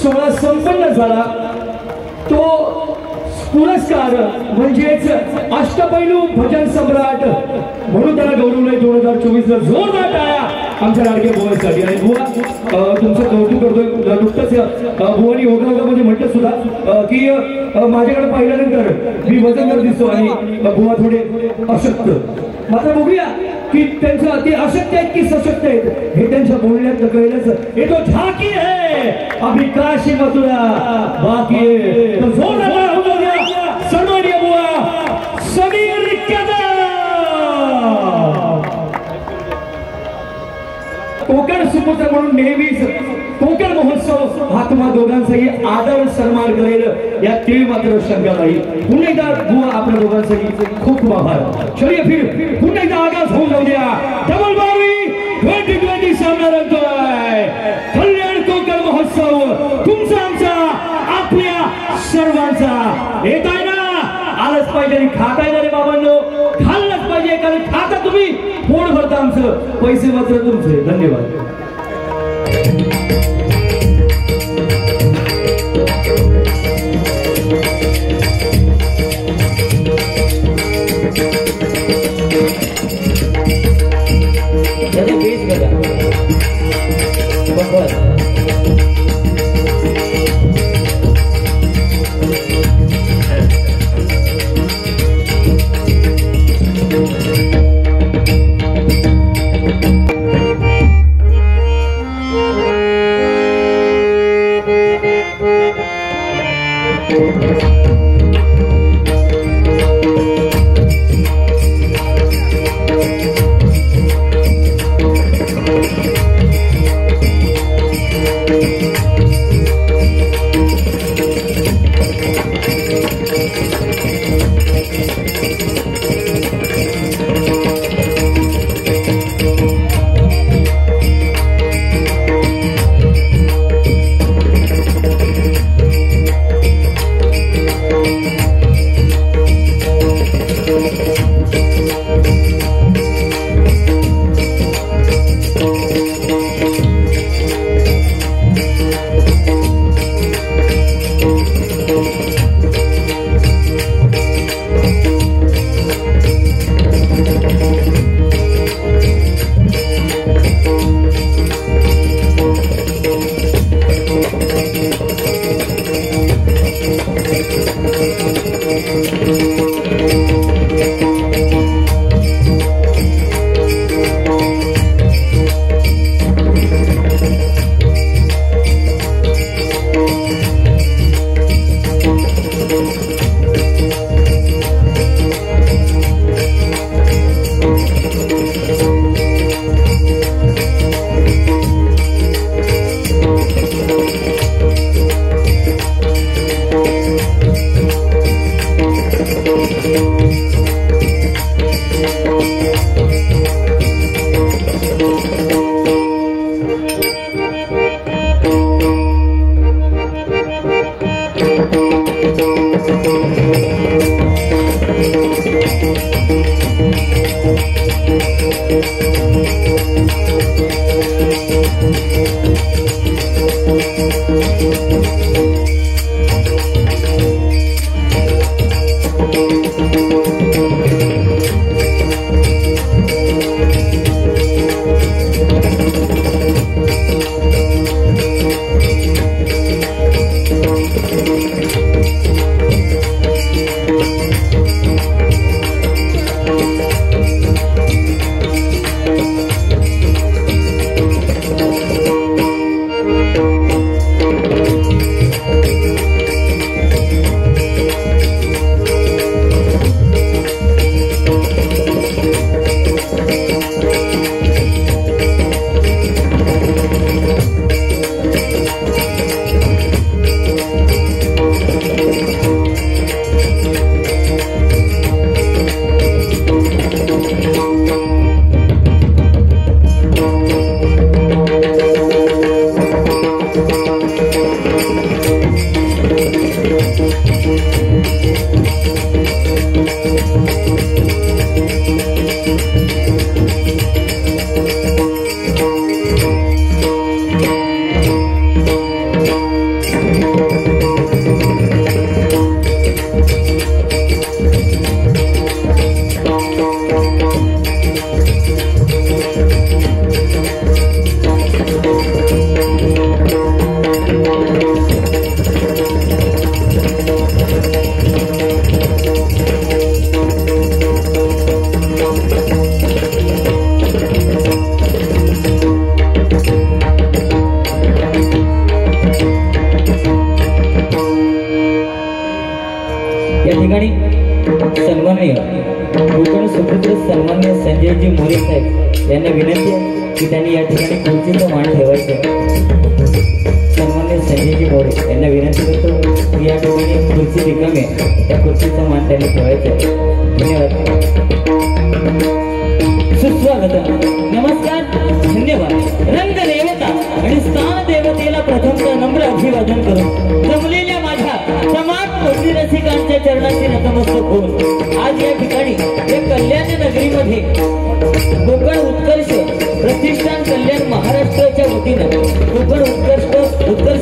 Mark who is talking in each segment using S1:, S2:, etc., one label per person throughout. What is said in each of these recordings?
S1: सोहळा संपन्न झाला तो पुरस्कार म्हणजेच अष्टपैलू भजन सम्राट म्हणून त्याला गौरवलंय 2024 ला जोरदार टाळ्या आमच्या लाडक्या बुवासाठी. आणि बुवा तुमचं कौतुक करतोय. नुकतंच बुवानी ओघामध्ये म्हटलं सुद्धा की माझ्याकडे पाहिल्यानंतर मी वजनदार दिसतो आणि बुवा थोडे अशक्त. मात्र बघूया की त्यांचं ते अशक्य आहेत की सशक्त आहेत हे त्यांच्या बोलण्यात कळलंच. हे तो झाकी है अभी काशी मथुरा बाकी है. तो जोरदार होऊ द्या सन्माननीय बुवा समीर कदम. कोकण सुपुत्र म्हणून नेहमीच कोकण महोत्सव हा तुम्हा दोघांचाही आदर सन्मान करेल या तीळ मात्र शंका नाही. पुन्हा एकदा बुवा आपल्या दोघांसाठी खूप खूप आभार. चलिए फिर पुन्हा एकदा आगाज होऊन जाऊ द्या. डबल बारी 2020 सामना रंगतोय. कल्याण कोकण महोत्सव तुमचा आमचा आपल्या सर्वांचा. येत आहे ना आलंच पाहिजे आणि खाताय ना रे बाबांनो खाल्लंच पाहिजे कारण खाता तुम्ही पोट भरता आमचं पैसे मात्र तुमचे. धन्यवाद.
S2: सन्माननीय कोकण सुपुत्र सन्माननीय संजयजी मोरे साहेब यांना विनंती आहे की त्यांनी या ठिकाणी खुर्चीचा मान ठेवायचा. सन्माननीय संजयजी मोरे यांना विनंती करतो की या ठिकाणी खुर्ची रिकामी आहे, त्या खुर्चीचा मान त्यांनी ठेवायचा आहे. धन्यवाद. सुस्वागत. नमस्कार. धन्यवाद. रंग देवता आणि स्थान देवतेला प्रथमतः नम्र अभिवादन करून जमलेल्या माझ्या समाज कोटी रसिकांच्या चरणाशी नतमस्तक होऊन आज या ठिकाणी या कल्याण नगरीमध्ये कोकण उत्कर्ष प्रतिष्ठान कल्याण महाराष्ट्राच्या वतीनं कोकण उत्कर्ष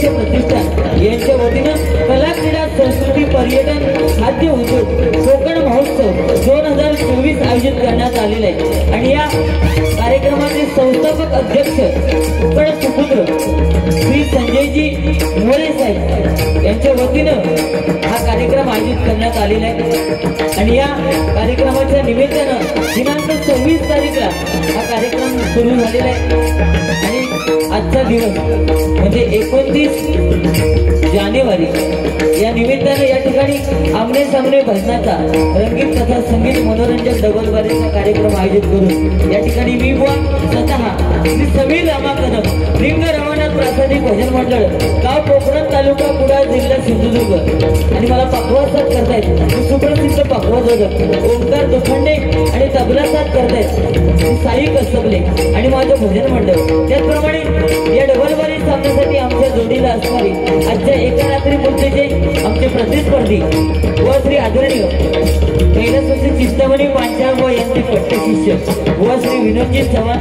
S2: प्रतिष्ठान यांच्या वतीनं कला क्रीडा संस्कृती पर्यटन खाद्य उद्योग कोकण महोत्सव 2024 आयोजित करण्यात आलेला आहे. आणि या कार्यक्रमाचे संस्थापक अध्यक्ष कोकण सुपुत्र श्री संजयजी मोरे साहेब यांच्या वतीनं हा कार्यक्रम आयोजित करण्यात आलेला आहे. आणि या कार्यक्रमाच्या निमित्तानं दिनांक 26 तारीखला हा कार्यक्रम सुरू झालेला आहे. आणि आजचा दिवस म्हणजे 29 जानेवारी या निमित्तानं या ठिकाणी आमने सामने भजनाचा रंगीत तथा संगीत मनोरंजन डबलबारीचा कार्यक्रम आयोजित करून या ठिकाणी मी स्वतः श्री समीर रामा कदम लिंग रवानाथ प्रासादिक भजन मंडळ गाव कोकण तालुका कुडाळ जिल्हा सिंधुदुर्ग आणि मला पखवाज साथ करतायत सुप्रसिद्ध पखवाजोदक ओंकार दुखंडे आणि तबला साथ करतायत साई कसबले आणि माझं भजन मंडळ. त्याचप्रमाणे या डबलबारी सामन्यासाठी आमच्या जोडीला असणारी आजच्या एका रात्री पुरतेचे आमचे प्रतिस्पर्धी व श्री आदरणीय कैलासवासी चिंतामणी पांचाळ यांचे पट्ट शिष्य व श्री विनोदजी चव्हाण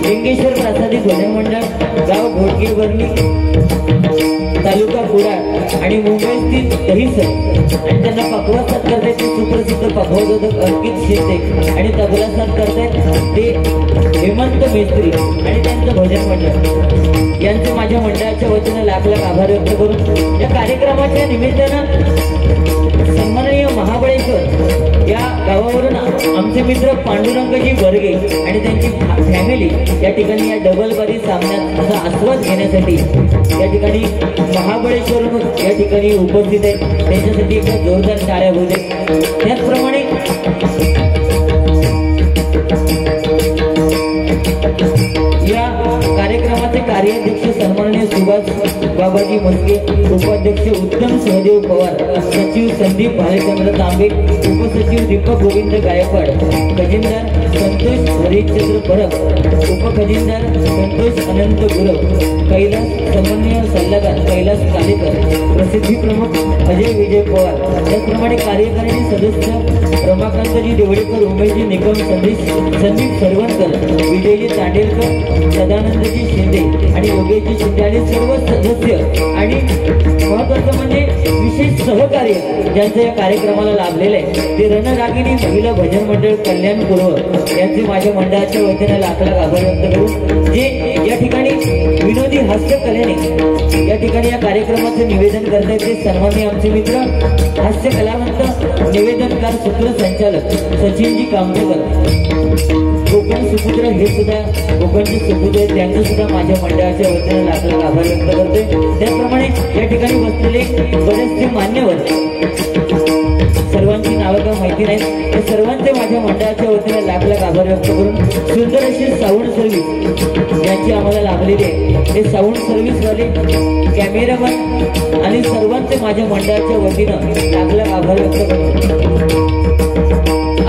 S2: लिंगेश्वर प्रासादिक भजन मंडळ गाव घोडगे वर्णी तालुका कुडाळ आणि मुंबई स्थित दहिसर आणि त्यांना पखवाज साथ करतायत ते सुप्रसिद्ध पखवाजोदक अंकित शिंदे आणि तबला साथ करतायत ते हेमंत मेस्त्री आणि त्यांचं भजन मंडळ. यांचं माझ्या मंडळाच्या वतीनं लाख लाख आभार व्यक्त करून या कार्यक्रमाच्या निमित्तानं सन्माननीय महाबळेश्वर या गावावरून आमचे मित्र पांडुरंगजी वर्गे आणि त्यांची फॅमिली या ठिकाणी या डबलबारी सामन्याचा आस्वाद घेण्यासाठी या ठिकाणी महाबळेश्वरून या ठिकाणी उपस्थित आहेत. त्यांच्यासाठी एक जोरदार टाळ्या होऊ दे. त्याचप्रमाणे या कार्यक्रमाचे कार्याध्यक्ष सन्माननीय सुभाष बाबाजी मस्के, उपाध्यक्ष उत्तम सहदेव पवार, सचिव संदीप भालचंद्र तांबे, उपसचिव दीपक गोविंद गायकवाड, खजिनदार संतोष हरिश्चंद्र परब, उपखजिनदार संतोष अनंत गुरव, कैलास समन्वय सल्लागार कैलास कालेकर, प्रसिद्धी प्रमुख अजय विजय पवार, त्याचप्रमाणे कार्यकारिणी सदस्य रमाकांतजी देवडेकर, उमेशजी निकम, संदीप सरवणकर, विजयजी तांडेलकर, सदानंदजी शिंदे आणि योगेशजी शिंदे आणि सर्व सदस्य आणि महत्वाचं म्हणजे विशेष सहकार्य ज्यांचं या कार्यक्रमाला लाभलेलं आहे ते रणरागिणी महिला भजन मंडळ कल्याण पूर्व यांचे माझ्या मंडळाच्या वतीनं लाख लाख आभार व्यक्त करून जे या ठिकाणी विनोदी हास्य कलेने या ठिकाणी या कार्यक्रमाचं निवेदन करतायत ते सन्माननीय आमचे मित्र हास्य कलावंत निवेदनकार सूत्रसंचालक सचिनजी कामतेकर कोकण सुपुत्र हे सुद्धा कोकणचे सुपुत्र आहेत. त्यांचं सुद्धा माझ्या मंडळाच्या वतीनं लाख लाख आभार व्यक्त करतोय. त्याचप्रमाणे या ठिकाणी बसलेले बरेचसे मान्यवर सर्वांची नावं का माहिती नाही त्या सर्वांचे माझ्या मंडळाच्या वतीनं लाख लाख आभार व्यक्त करून सुंदर अशी साऊंड सर्व्हिस ज्यांची आम्हाला लाभलेली आहे ते साऊंड सर्व्हिसवाले कॅमेरामन आणि सर्वांचे माझ्या मंडळाच्या वतीनं लाख लाख आभार व्यक्त करतो.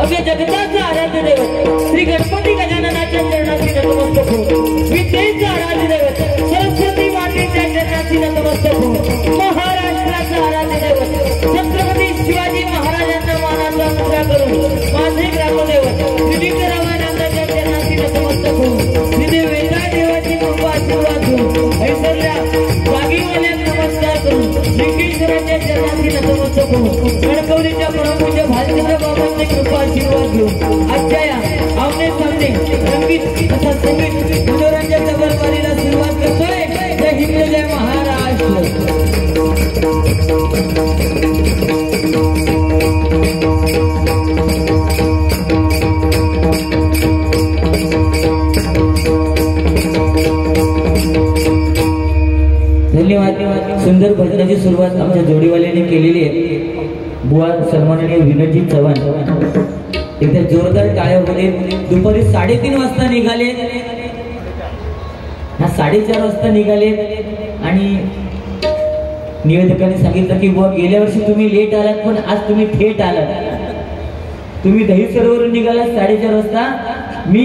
S2: अभ्य जगताचं आराध्य दैवत श्री गणपती गजाननाच्या चरणाशी नतमस्तक होऊन विद्येचं आराध्य दैवत सरस्वती मातेच्या चरणाशी नतमस्तक होऊन महाराष्ट्राचं आराध्य दैवत छत्रपती शिवाजी महाराजांना मानाचा मुद्रा करून माझे ग्रामदैवत श्री रामानंदाच्या चरणाशी नतमस्तक होऊन श्रीदेव वेदा देवाची कृपा आशीर्वाद घेऊन ऐश्वर्या जागीवाल्यात नमस्कार करून लिंगेश्वराच्या चरणाशी नतमस्तक होऊन गणकवलीच्या परमपूज्य भालचंद्र बाबांची कृपा आशीर्वाद घेऊन आजच्या या आमने सामने रंगीत तथा संगीत धन्यवाद. सुंदर भजनाची सुरुवात आमच्या जोडीवाल्याने केलेली आहे. बुवा सन्माननीय विनोदजी चव्हाण एकदा जोरदार टाळ्या होते. दुपारी 3:30 वाजता निघाले, 4:30 वाजता निघाले आणि निवेदकांनी सांगितलं की बुवा गेल्या वर्षी तुम्ही लेट आलात पण आज तुम्ही थेट आलात. तुम्ही दहिसरवरून निघालात 4:30 वाजता, मी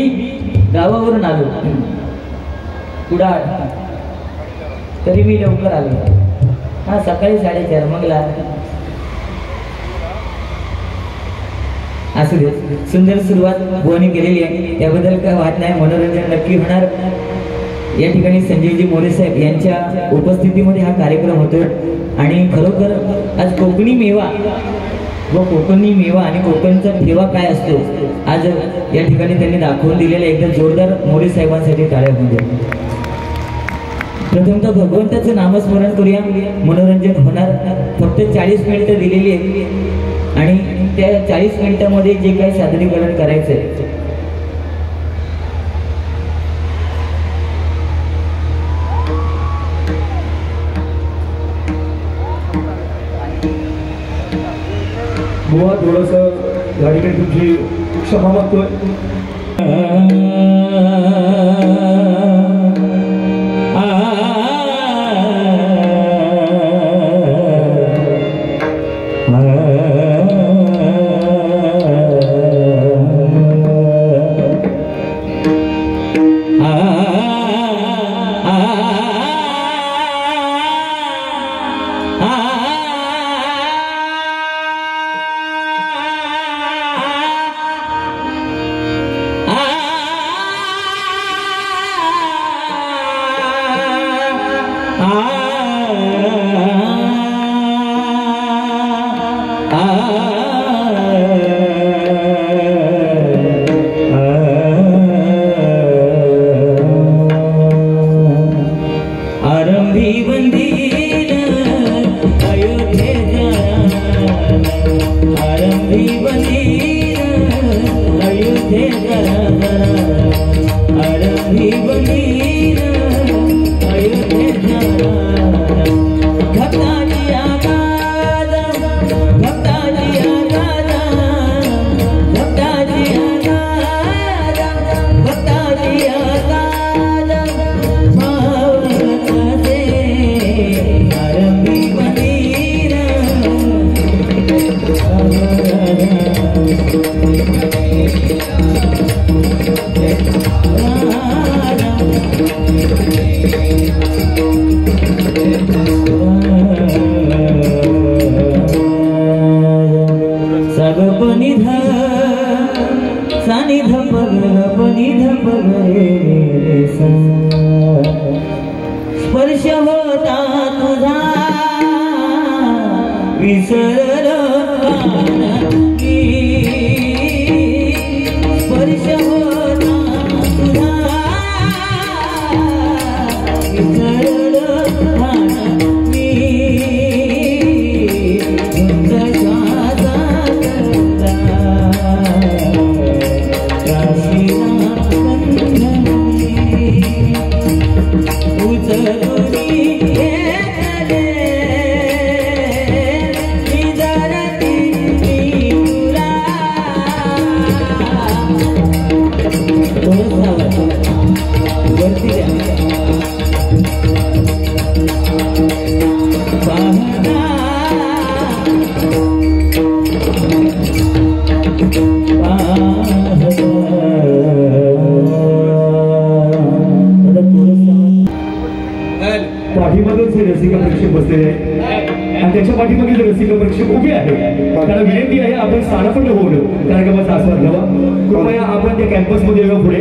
S2: गावावरून आलो कुडाळ, तरी मी लवकर आलो. सकाळी 4:30 मंगला. असू दे, सुंदर सुरुवात बुवानी केलेली आहे, त्याबद्दल काय वाद नाही. मनोरंजन नक्की होणार. या ठिकाणी संजयजी मोरे साहेब यांच्या उपस्थितीमध्ये हा कार्यक्रम होतो आणि खरोखर आज कोकणी मेवा व कोकणी मेवा आणि कोकणचा ठेवा काय असतो आज या ठिकाणी त्यांनी दाखवून दिलेलं. एकदा जोरदार मोरे साहेबांसाठी टाळ्या होऊ. प्रथमतः भगवंताचं नामस्मरण करूया. मनोरंजन होणार. फक्त 40 मिनिटं दिलेली आहेत आणि त्या 40 मिनिटांमध्ये जे काही सादरीकरण करायचं आहे
S1: बुवा थोडंसं गाडीकडे तुमची क्षमा मागतोय.
S2: स्पर्श होता तुझा विसरलो स्पर्श होता तुझा विसरलो
S1: पाठीमागेच हे रसिक प्रेक्षक बसलेले आहे आणि त्याच्या पाठीमागे रसिक प्रेक्षक उभे आहे. त्याला विनंती आहे आपण स्थानपन्न होऊ कार्यक्रमाचा आस्वाद घ्यावा. कृपया आपण त्या कॅम्पस मध्ये येऊ. पुढे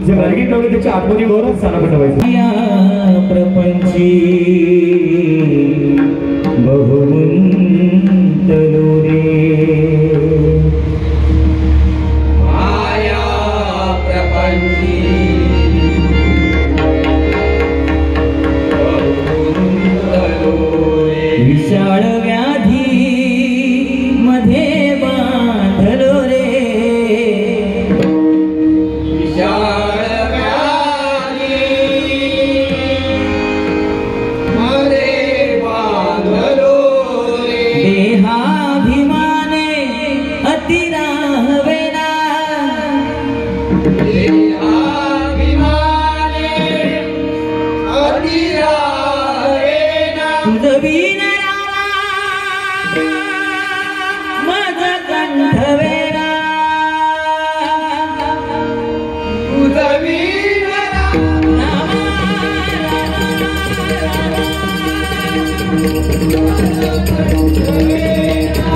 S1: जे बॅरिकेड लावले त्याच्या आतमध्ये वरच स्थानपन्न व्हायचं.
S2: प्रपंची बहुमंतलो रे माया प्रपंची विशाळ व्याधी मध्ये बांधलो रे विशाळ व्याधी तुझं वीण रामा माझं कंठ वेडा
S3: तुझं वीण
S2: रामा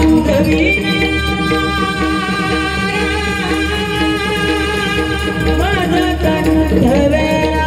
S2: तुझं वीण माझं कंठ वेडा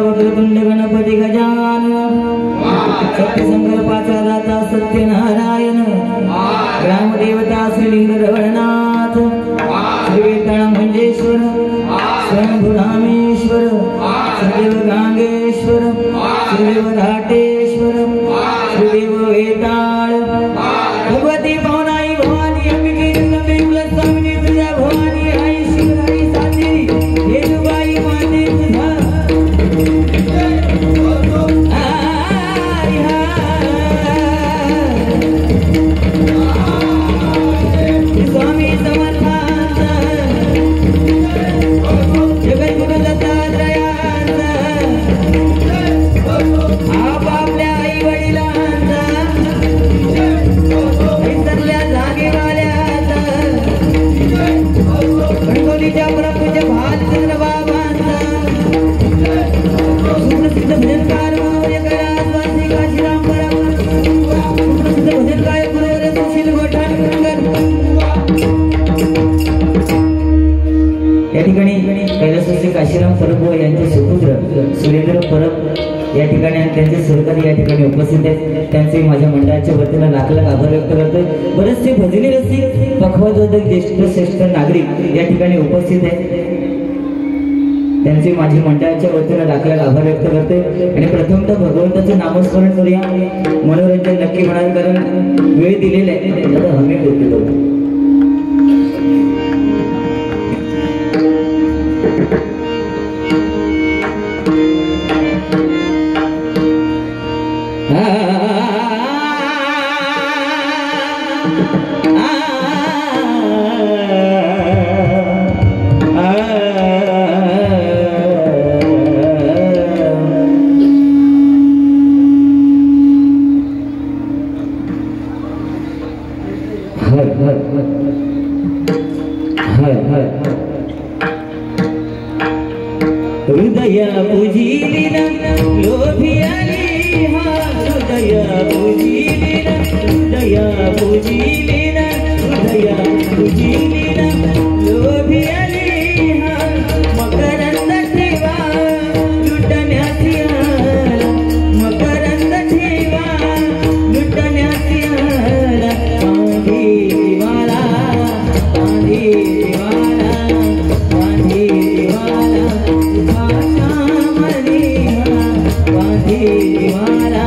S2: वक्रतुंड गणपती गजानन सत्य संकल्पाचा दाता सत्यनारायण ग्रामदेवता श्रीलिंग रवळनाथ श्रीवेताळ मंजेश्वर स्वयंभू रामेश्वर श्रीदेव गांगेश्वर श्रीदेव घाटेश्वर श्रीदेव वेताळ भगवती भवनाई भवानी अंबिके जगदंबे कुलस्वामिनी तुझ्या भवानी आई शिवराई साधी येलुबाई माते तुझा स्वामी समर्थांत जगद्गुरु दत्तात्रयांत आपापल्या आई वडिलांचा विसरल्या जागेवाल्याचा गणगोलीच्या प्रभूच्या भालचंद्र बाबांचा सुप्रसिद्ध भजनकार मनोहरकरावासी काशीराम बराबर सुप्रसिद्ध भजनकार गुरुवर सुशील गोठाणकर या ठिकाणी कैलासवासी काशीराम परब यांचे सुपुत्र सुरेंद्र परब या ठिकाणी आणि त्यांचे सहकारी या ठिकाणी उपस्थित आहेत. त्यांचे माझ्या मंडळाच्या वतीनं लाख लाख आभार व्यक्त करतोय. बरेचसे भजनी रसिक पखवादवादक ज्येष्ठ श्रेष्ठ नागरिक या ठिकाणी उपस्थित आहेत. त्यांचे माझ्या मंडळाच्या वतीनं लाख लाख आभार व्यक्त करते. आणि प्रथमतः भगवंताचं नामस्मरण करूया. मनोरंजन नक्की होणार कारण वेळ दिलेला आहे त्याला हमी देतो. हृदय पूजिलीना लोभी आली हा हृदय पूजिलीना हृदय पूजिलीना हृदय पूजिलीना लोभी आली हा मकरंद ठेवा लुटण्याची आला मकरंद ठेवा लुटण्याची आला पांढी वाला पांढी वाला पांढी वाला वाला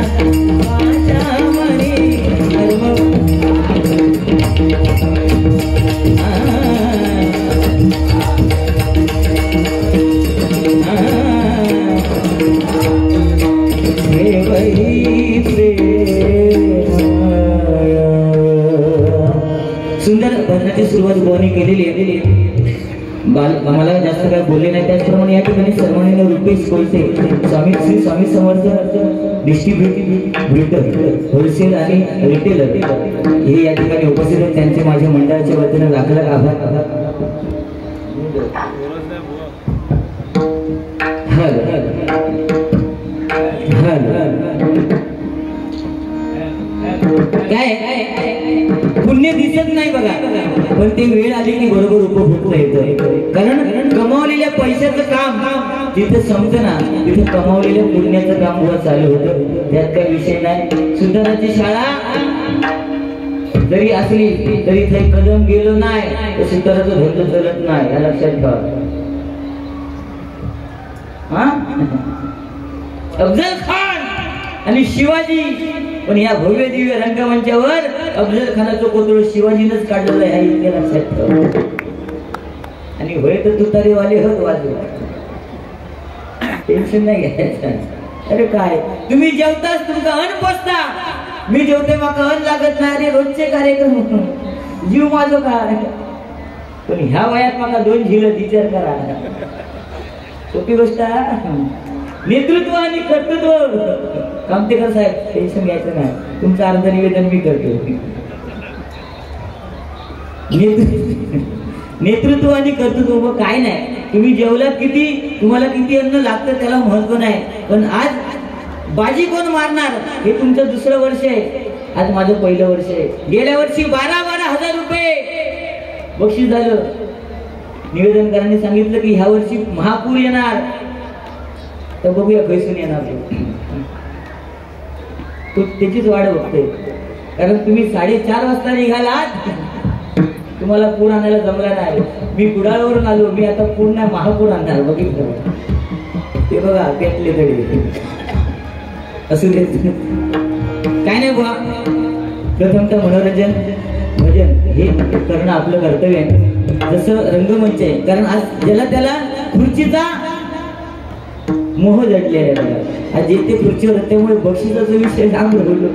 S2: मला जास्त काय बोलले नाही. त्याचप्रमाणे या ठिकाणी सन्माननीय रुपेश कोलते श्री स्वामी समर्थ डिस्ट्रीब्युटर होलसेल आणि रिटेलर हे या ठिकाणी उपस्थित आहेत. त्यांचे माझ्या मंडळाच्या वतीने लाख लाख आभार. काय पुण्य दिसत नाही बघा, पण ते वेळ आली की बरोबर उपभोगता येतं. कारण कमावलेल्या पैशाचं काम जिथे संपतं ना तिथे कमावलेल्या पुण्याचं काम उभं चालू होतं. त्यात काही विषय नाही. सुधाराची शाळा जरी असली तरी इथे कदम गेलो नाही तर सुधाराचं धंदा चालत नाही, या लक्षात ठेवा. अफजल खान आणि शिवाजी, पण या भव्य दिव्य रंगमंचावर अफजल खानाचं कोतळ शिवाजीनंच काढलेलं आहे, इतके लक्षात ठेवा. आणि होय तर तुतारीवाले होत वाजवा, टेन्शन नाही घ्यायचं. अरे काय तुम्ही जेवताच तुमचं अन्न पोचता, मी जेवते माका अन्न लागत नाही. अरे रोजचे कार्यक्रम जीव माझं काय, पण ह्या वयात मला 2 झिल विचार करा. सोपी गोष्ट. नेतृत्व आणि कर्तृत्व. कामतेकर साहेब टेन्शन घ्यायचं नाही, तुमचं अर्ध निवेदन मी करतो. नेतृत्व आणि कर्तृत्व काय नाही. तुम्ही जेवलात किती, तुम्हाला किती अन्न लागतं त्याला महत्व नाही, पण आज बाजी कोण मारणार हे तुमचं दुसरं वर्ष आहे. आज माझं पहिलं वर्ष आहे. गेल्या वर्षी 12,000 रुपये बक्षीस झालं. निवेदनकारांनी सांगितलं की ह्या वर्षी महापूर येणार, तर बघूया कैसून येणार. तो त्याचीच वाट बघतोय. कारण तुम्ही 4:30 वाजता निघालात, तुम्हाला पूर आणायला जमला नाही. मी कुडाळवरून आलो, मी आता पूर्ण महापूर आणणार. बघितलं ते बघा, त्यातले तरी असू दे, काय नाही बघा. प्रथमतः मनोरंजन भजन हे करणं आपलं कर्तव्य आहे. जसं रंगमंच आहे, कारण आज ज्याला त्याला खुर्चीचा मोह जडलेला आहे बघा. आज येते खुर्चीवर, त्यामुळे बक्षिसाचा विषय लांब बोललो.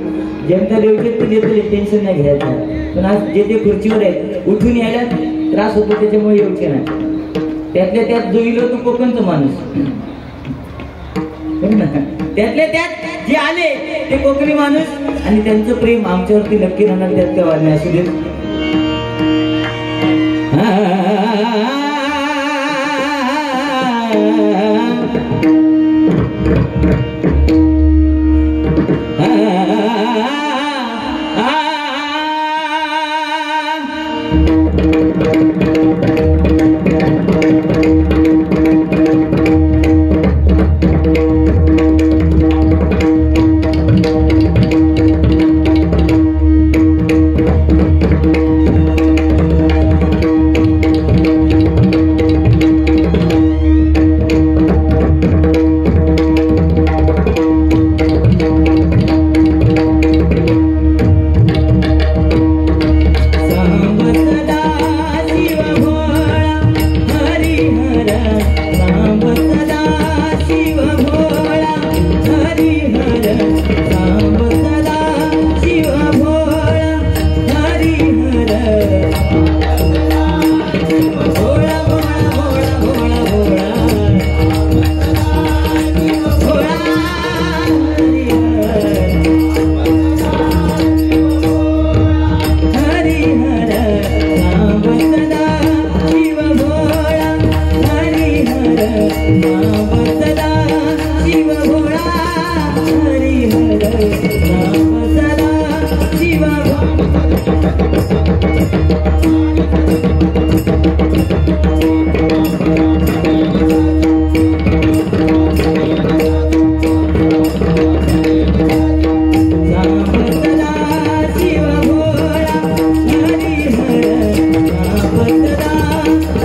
S2: जनता देवते ते देतो, टेन्शन नाही घ्यायचं. पण आज जे ते खुर्चीवर आहेत उठून यायला त्रास होतो, त्याच्यामुळे येऊचे नाही. त्यातल्या त्यात जो इलो तो कोकणचा माणूस, त्यातल्या त्यात जे आले ते कोकणी माणूस, आणि त्यांचं प्रेम आमच्यावरती नक्की राहणार, त्यात काय वाढणार असू दे.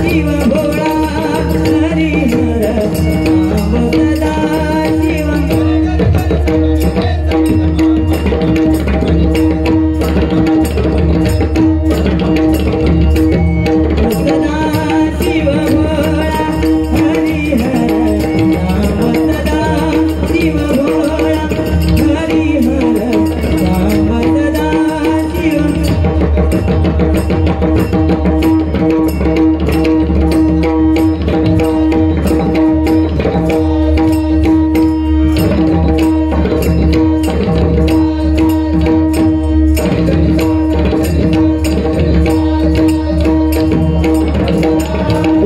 S2: शिव भोळा हरी हर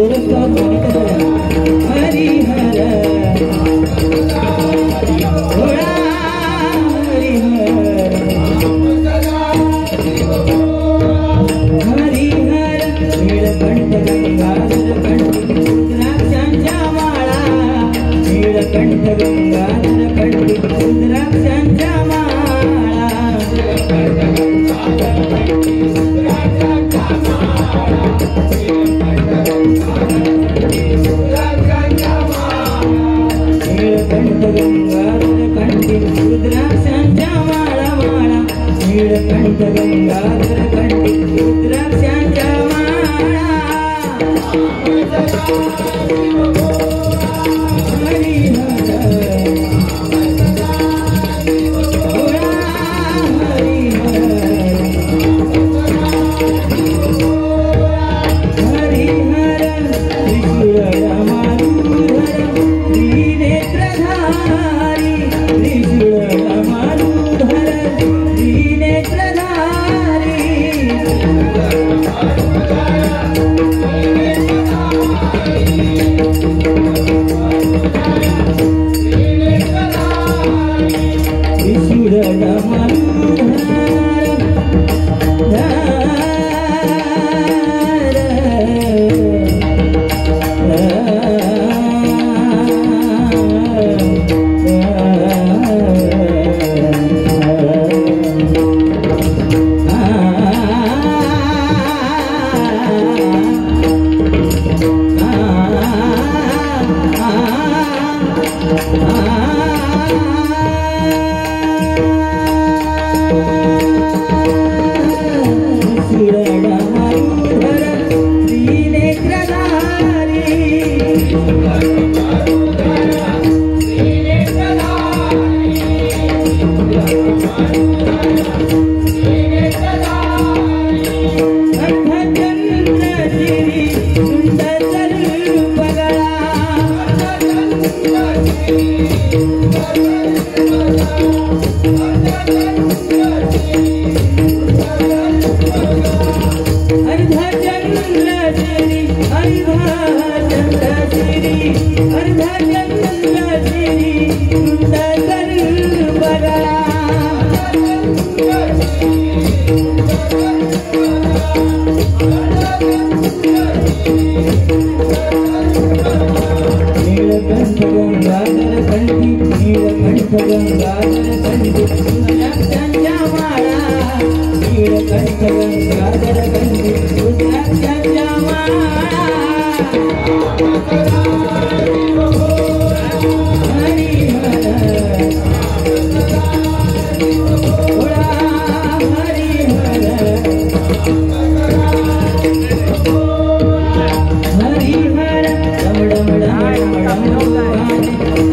S2: पुरस्कार मानित करा हरिहर थोडा हरिहर हरिहर नीलकंठ गंगाधर कंठ रुद्राक्षांच्या माळा नीलकंठ गंगाधर कंठ रुद्राक्षांच्या माळा नीलकंठ गंगाधर कंठ रुद्राक्षांच्या माळा माळा नीलकंठ गंगाधर कंठ रुद्राक्षांच्या माळा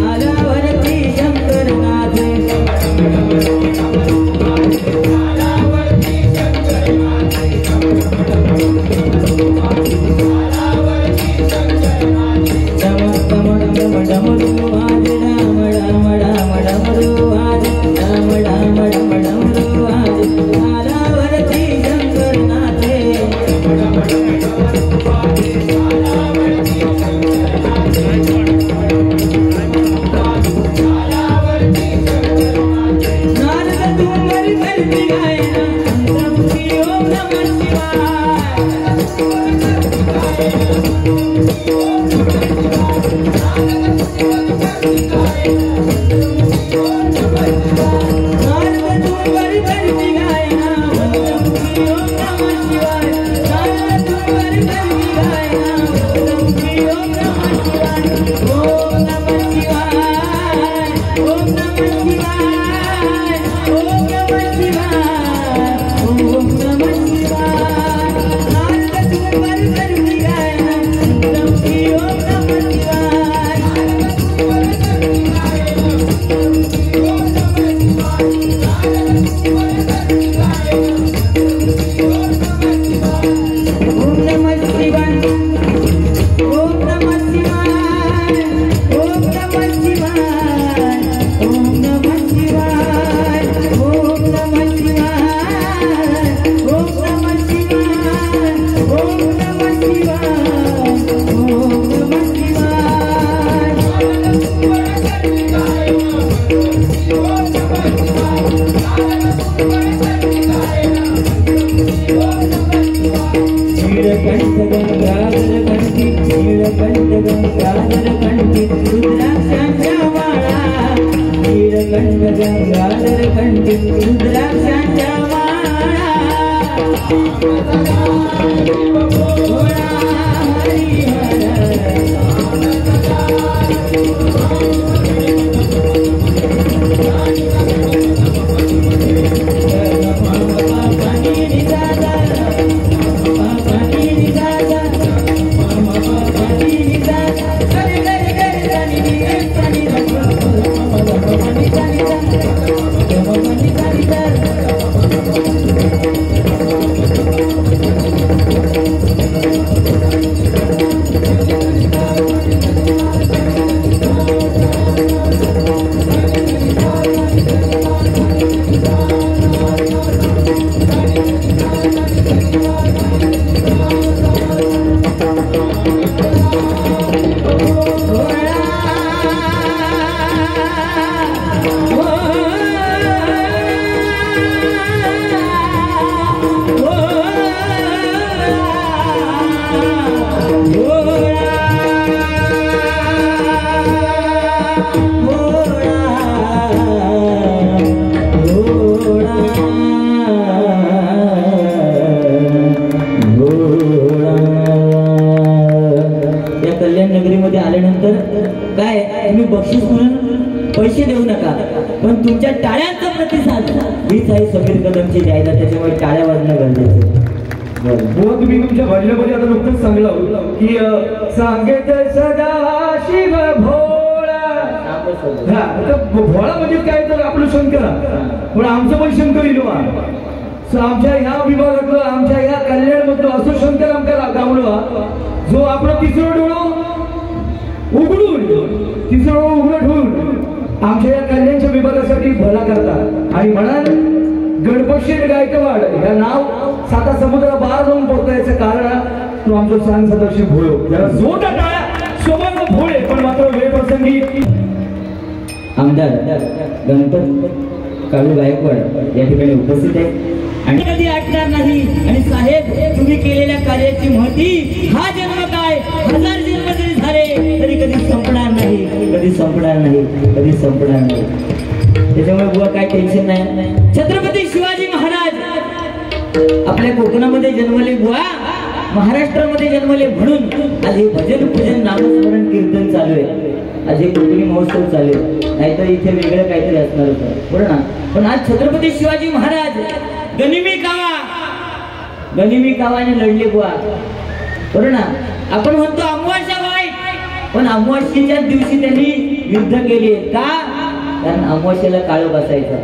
S3: आलावरती
S2: बक्षीस म्हणून पैसे देऊ नका, पण तुमच्या टाळ्यांचा प्रतिसाद हीच आहे समीर कदमची द्यायला, त्याच्यामुळे टाळ्या वाजणं गरजेचं.
S1: तुम्ही तुमच्या भजनामध्ये आता नुकतंच सांगलं की सांगेत सदा शिव भोळा. भोळा म्हणजे काय तर आपलं शंकरा, पण आमचं पण शंकर इलो आमच्या ह्या विभागातलं, आमच्या ह्या कल्याण मधलं असं शंकर आमच्या गावलं जो आपलं तिसरं डोळं उघडून, तिसरं डोळं उघडं ठेवून आमच्या या कल्याणच्या विभागासाठी भला करतात. आणि म्हणाल गणपतशेठ गायकवाड या नाव साता समुद्रा बाहेर जाऊन पोहोचायचं कारण तो आमचं सांग सदस्य भोळे, ज्याला जोरदार टाळ्या सोबत भोळे. पण मात्र वेळ प्रसंगी
S2: आमदार गणपत काळू गायकवाड या ठिकाणी उपस्थित आहे आणि कधी आटणार नाही. आणि साहेब, तुम्ही केलेल्या कार्याची महती हा जन्म काय 1000 जन्म जरी झाले तरी कधी संपणार नाही, कधी संपणार नाही, कधी संपणार नाही. त्याच्यामुळे बुवा काय टेन्शन नाही. छत्रपती शिवाजी महाराज आपल्या कोकणामध्ये जन्मले, बुवा महाराष्ट्रामध्ये जन्मले, म्हणून आज हे भजन पूजन नामस्मरण कीर्तन चालू आहे. आज हे कोकणी महोत्सव चालू आहे, नाहीतर इथे वेगळं काहीतरी असणार होतं, बरोबर ना. पण आज छत्रपती शिवाजी महाराज गनिमी कावाने लढले बुवा, बरोबर ना. आपण म्हणतो अमावास्या वाईट, पण अमावास्येच्या दिवशी त्यांनी युद्ध केले का? कारण अमावास्येला काळोख असायचा,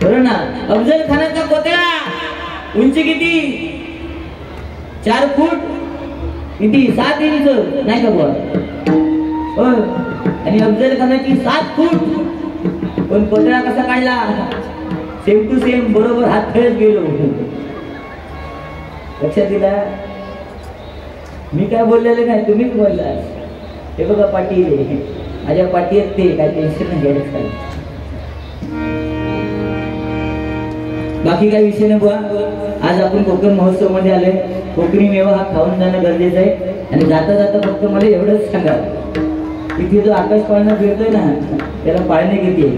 S2: बरोबर ना. अफजल खानाचा कोतळा उंची किती? 4 फूट किती? 7 इंच नाही का बुवा? आणि अफजल खानाची 7 फूट. पण कोतळा कसा काढला? सेम टू सेम, बरोबर हात खेळत गेलो. लक्षात दिला? मी काय बोललेले नाही, तुम्हीच बोलला. हे बघा पाटील, माझ्या पाठी आहेत ते, काय टेन्शन नाही घ्यायचं काय. बाकी काय विषय नाही बुवा. आज आपण कोकण महोत्सव मध्ये आले. कोकणी मेवा हा खाऊन जाणं गरजेचं आहे. आणि जाता जाता फक्त मला एवढंच सांगा, इथे जो आकाश पाळणा फिरतोय ना, त्याला पाळणे किती आहे?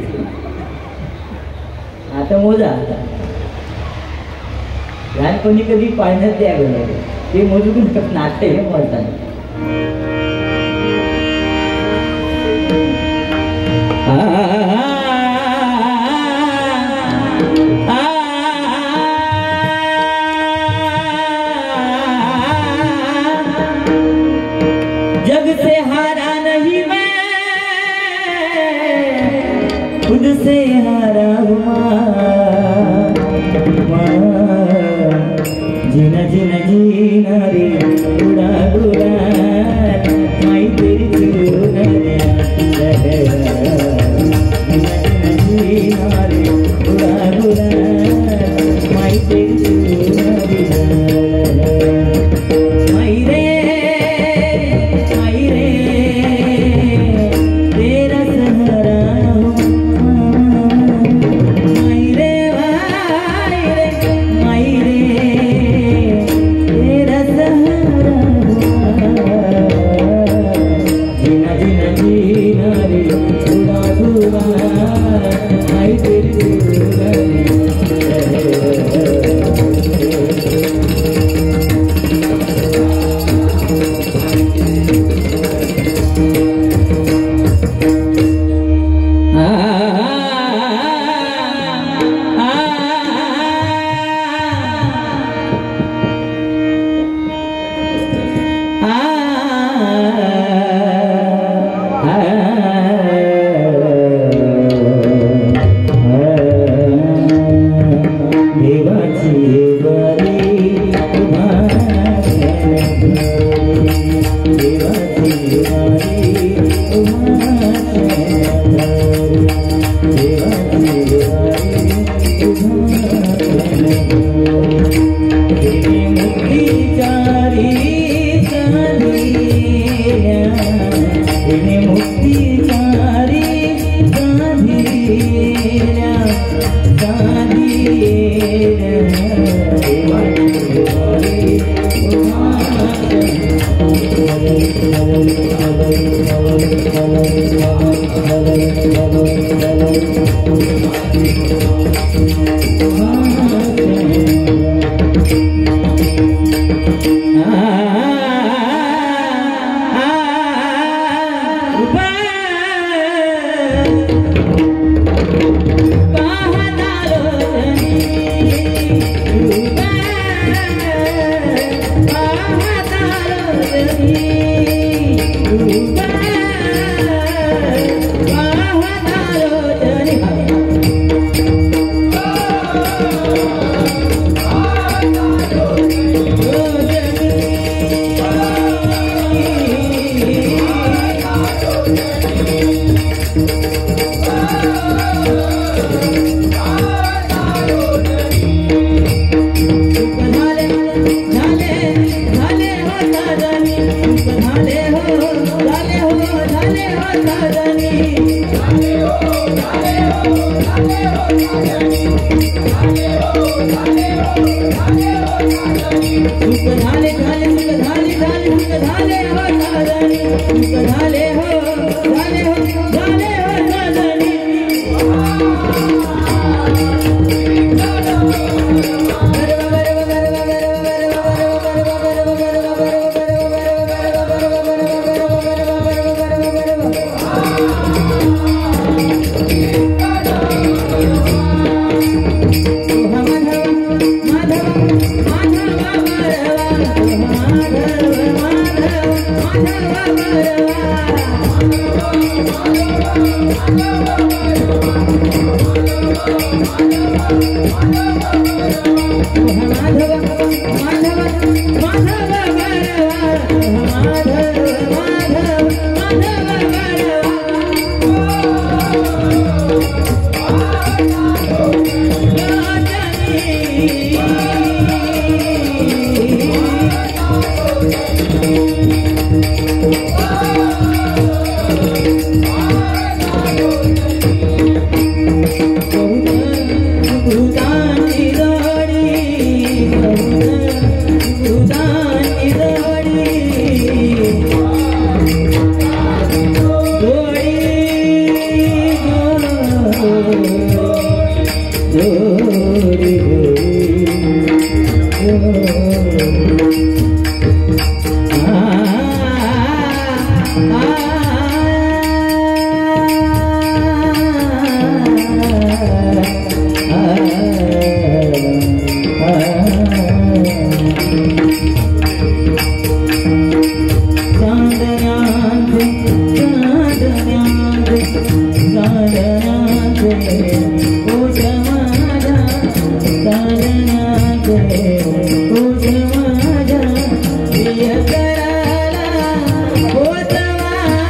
S2: आता मोजा. लहानपणी कधी पाळण्यात द्या गेलं ते मोजून नाते हे म्हणतात. जग से हारा नहीं मैं, खुद से हारा हुआ. जीना जीना जीना रे उड़ा उड़ा, माई तेरी चूना रे. जीना जीना जीना रे उड़ा उड़ा, माई तेरी चूना रे. माई रे तेरा सहारा उठ माझा प्रिय कराला होत माझा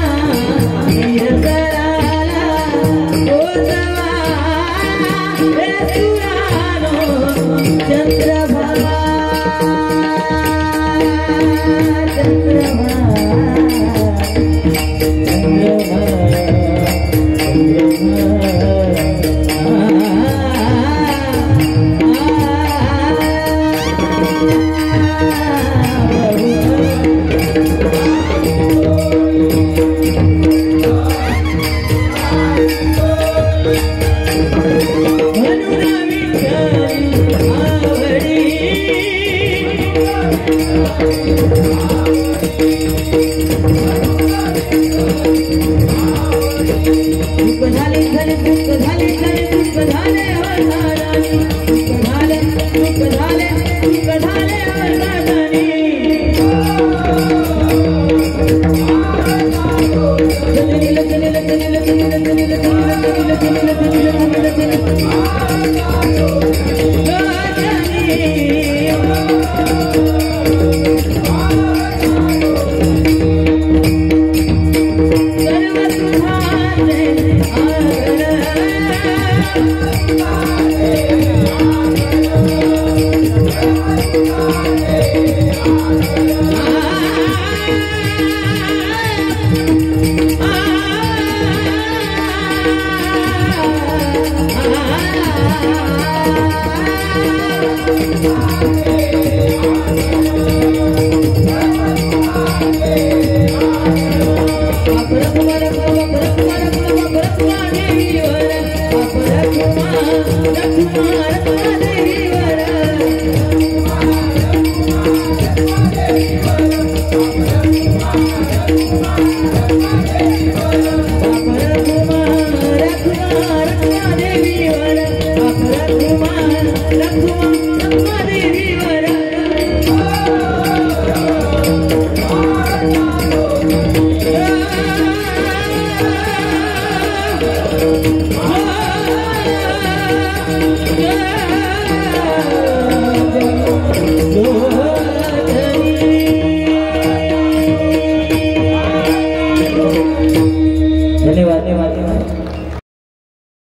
S1: हा